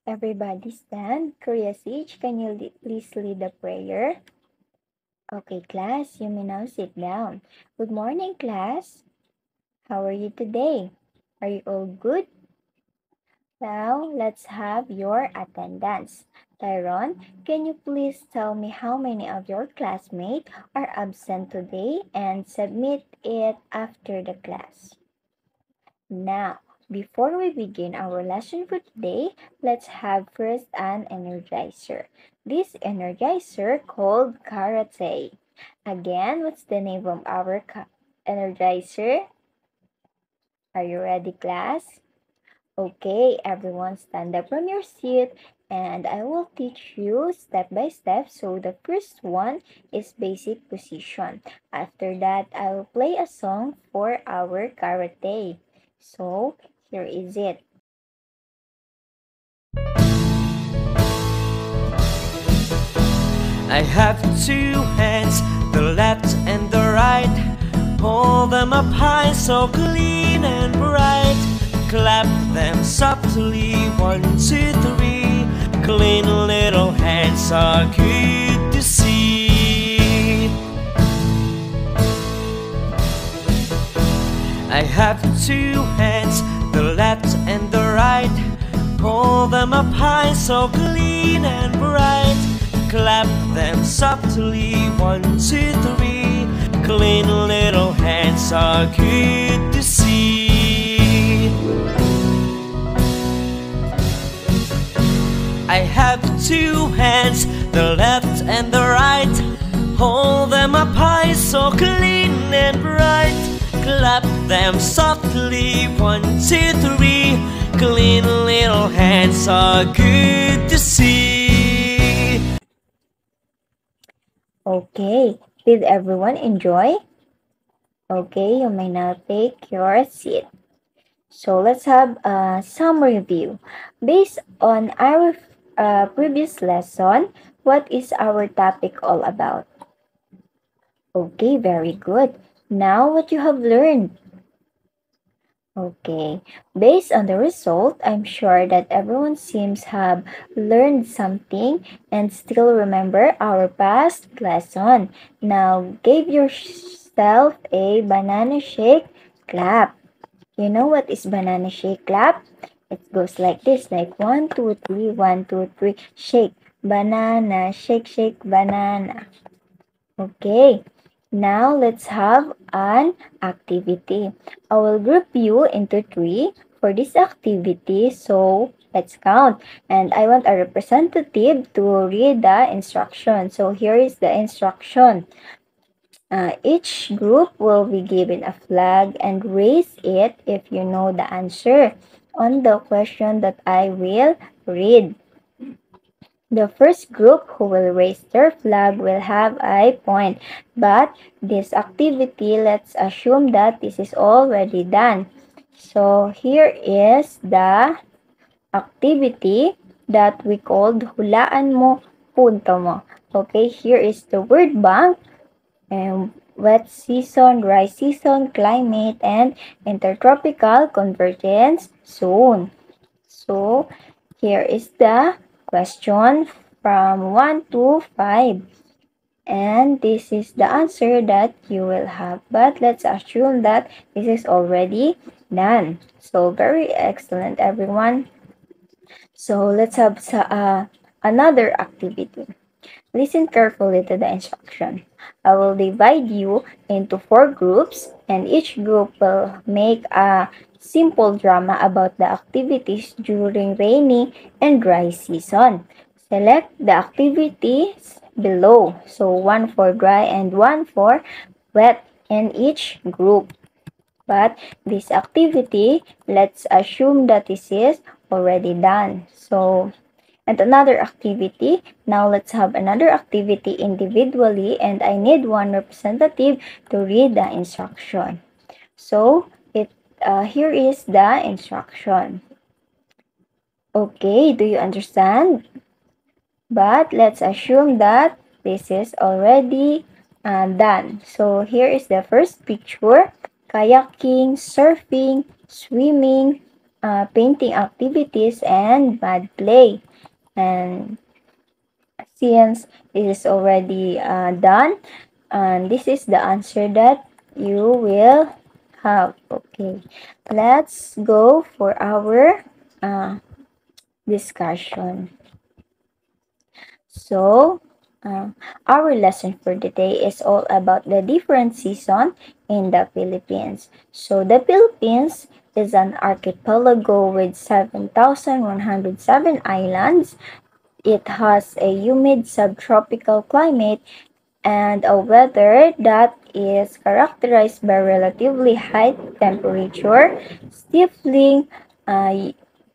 Everybody stand. Curiosity, can you please lead the prayer? Okay, class, you may now sit down. Good morning, class. How are you today? Are you all good? Now, let's have your attendance. Tyrone, can you please tell me how many of your classmates are absent today and submit it after the class? Now, before we begin our lesson for today, let's have first an energizer. This energizer called karate. Again, what's the name of our energizer? Are you ready, class? Okay, everyone stand up from your seat and I will teach you step by step. So the first one is basic position. After that, I will play a song for our karate. So here is it. I have two hands, the left and the right. Hold them up high so clean and bright. Clap them softly, 1, 2, 3. Clean little hands are good to see. I have two hands, the left and the right. Hold them up high so clean and bright. Clap them softly, 1, 2, 3. Clean little hands are good to see. I have two hands, the left and the right. Hold them up high so clean and bright. Clap them softly, 1, 2, 3. Clean little hands are good to see. Okay, did everyone enjoy? Okay, you may now take your seat. So let's have some review. Based on our previous lesson, what is our topic all about? Okay, very good. Now what you have learned? Okay, based on the result, I'm sure that everyone seems have learned something and still remember our past lesson. Now, give yourself a banana shake clap. You know what is banana shake clap? It goes like this, like 1, 2, 3, 1, 2, 3, shake, banana, shake, shake, banana. Okay, now let's have an activity. I will group you into 3 for this activity, so let's count. And I want a representative to read the instruction. So here is the instruction. Each group will be given a flag and raise it if you know the answer on the question that I will read. The first group who will raise their flag will have a point. But this activity, let's assume that this is already done. So here is the activity that we called hulaan mo, punto mo. Okay, here is the word bank, and wet season, dry season, climate, and intertropical convergence zone. So here is the question from 1 to 5. And this is the answer that you will have. But let's assume that this is already done. So very excellent, everyone. So let's have another activity. Listen carefully to the instruction. I will divide you into 4 groups, and each group will make a simple drama about the activities during rainy and dry season. Select the activities below. So 1 for dry and 1 for wet in each group. But this activity, let's assume that this is already done. So, and another activity. Now let's have another activity individually, and I need one representative to read the instruction. So here is the instruction. Okay, do you understand? But let's assume that this is already done. So here is the first picture: kayaking, surfing, swimming, painting activities, and mud play. And since this is already done, and this is the answer that you will have. Okay, let's go for our discussion. So, our lesson for today is all about the different season in the Philippines. So, the Philippines is an archipelago with 7,107 islands. It has a humid subtropical climate and a weather that is characterized by relatively high temperature, stifling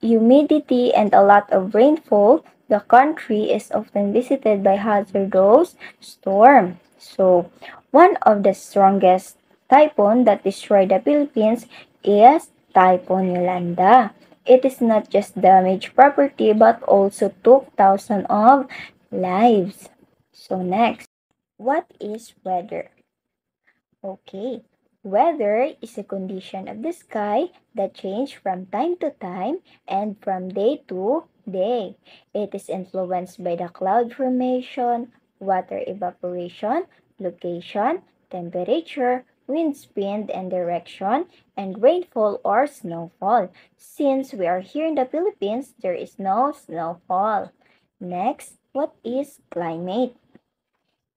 humidity, and a lot of rainfall. The country is often visited by hazardous storms. So, one of the strongest typhoon that destroyed the Philippines is Typhoon Yolanda. It is not just damaged property but also took thousands of lives. So next, what is weather? Okay, weather is a condition of the sky that change from time to time and from day to day. It is influenced by the cloud formation, water evaporation, location, temperature, wind speed and direction, and rainfall or snowfall. Since we are here in the Philippines, there is no snowfall. Next, what is climate?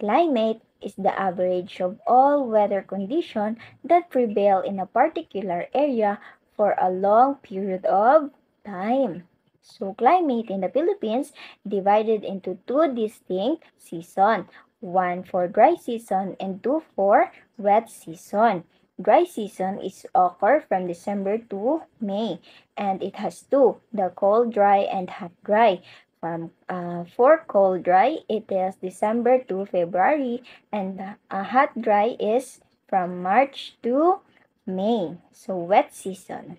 Climate is the average of all weather conditions that prevail in a particular area for a long period of time. So climate in the Philippines divided into two distinct seasons, one for dry season and two for wet season. Dry season is occur from December to May, and it has two, the cold dry and hot dry. For cold dry, it is December to February, and hot dry is from March to May. So wet season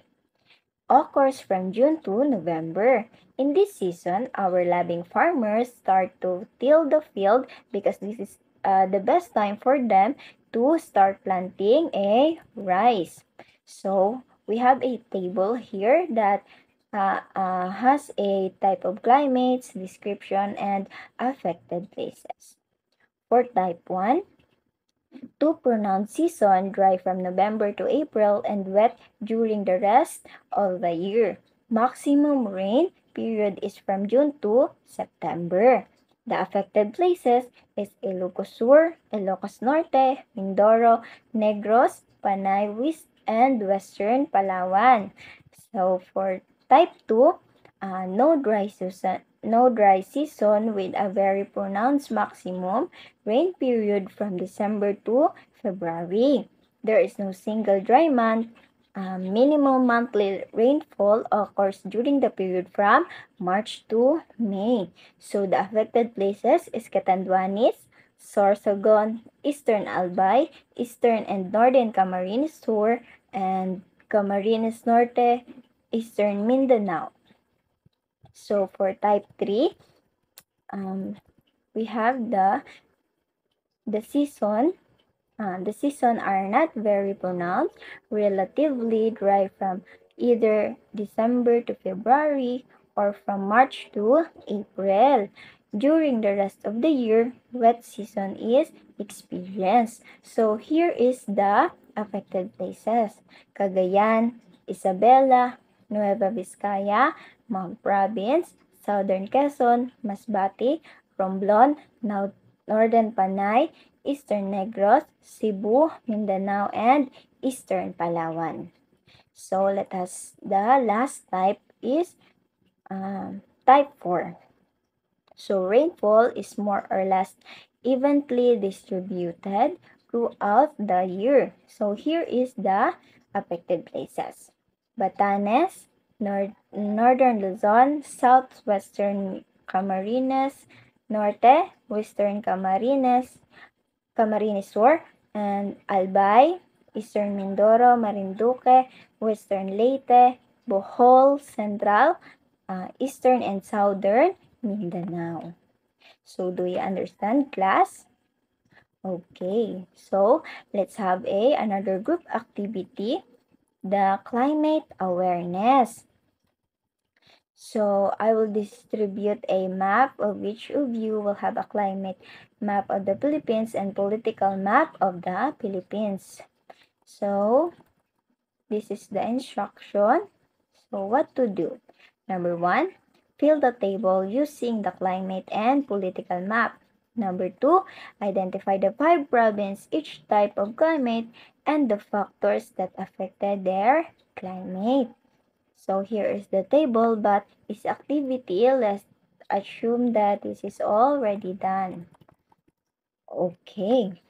occurs from June to November. In this season, our loving farmers start to till the field because this is the best time for them to start planting a rice. So we have a table here that has a type of climates, description, and affected places. For type 1, two pronounced season, dry from November to April and wet during the rest of the year. Maximum rain period is from June to September. The affected places is Ilocos Sur, Ilocos Norte, Mindoro, Negros, Panay West, and Western Palawan. So for type 2, no dry season with a very pronounced maximum rain period from December to February. There is no single dry month. Minimum monthly rainfall occurs during the period from March to May. So the affected places is Catanduanes, Sorsogon, Eastern Albay, Eastern and Northern Camarines Sur, and Camarines Norte, Eastern Mindanao. So for type 3, we have the season. The season are not very pronounced, relatively dry from either December to February or from March to April. During the rest of the year, wet season is experienced. So here is the affected places: Cagayan, Isabela, Nueva Vizcaya, Mount Province, Southern Quezon, Masbate, Romblon, Northern Panay, Eastern Negros, Cebu, Mindanao, and Eastern Palawan. So the last type is type 4. So rainfall is more or less evenly distributed throughout the year. So here is the affected places: Batanes, Northern Luzon, Southwestern Camarines Norte, Western Camarines Sur, and Albay, Eastern Mindoro, Marinduque, Western Leyte, Bohol, Central, Eastern and Southern Mindanao. So, do you understand, class? Okay, so let's have another group activity, the climate awareness. So I will distribute a map of each of you will have a climate map of the Philippines and political map of the Philippines. So this is the instruction. So what to do? Number 1, fill the table using the climate and political map. Number 2, identify the 5 provinces, each type of climate, and the factors that affected their climate. So here is the table, but this activity, let's assume that this is already done. Okay.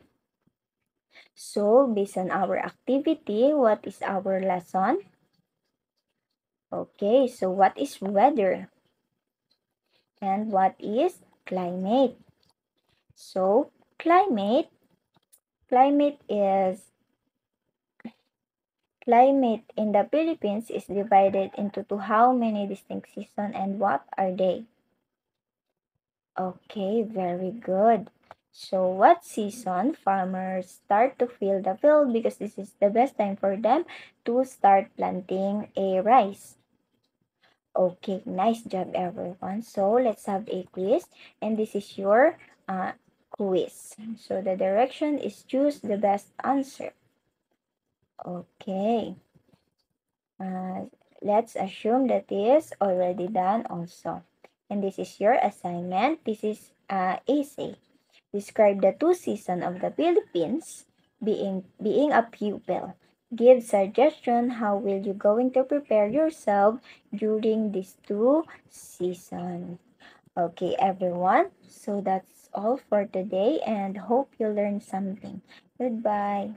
So based on our activity, what is our lesson? Okay, so what is weather? And what is climate? So climate is climate in the Philippines is divided into how many distinct seasons and what are they? Okay, very good. So what season farmers start to fill the field because this is the best time for them to start planting a rice? Okay, nice job everyone. So let's have a quiz and this is your quiz. So the direction is choose the best answer. Okay. Uh, let's assume that is already done also. And this is your assignment. This is essay. Describe the two seasons of the Philippines being a pupil. Give suggestion how will you going to prepare yourself during these two seasons. Okay, everyone. So that's all for today and hope you learned something. Goodbye.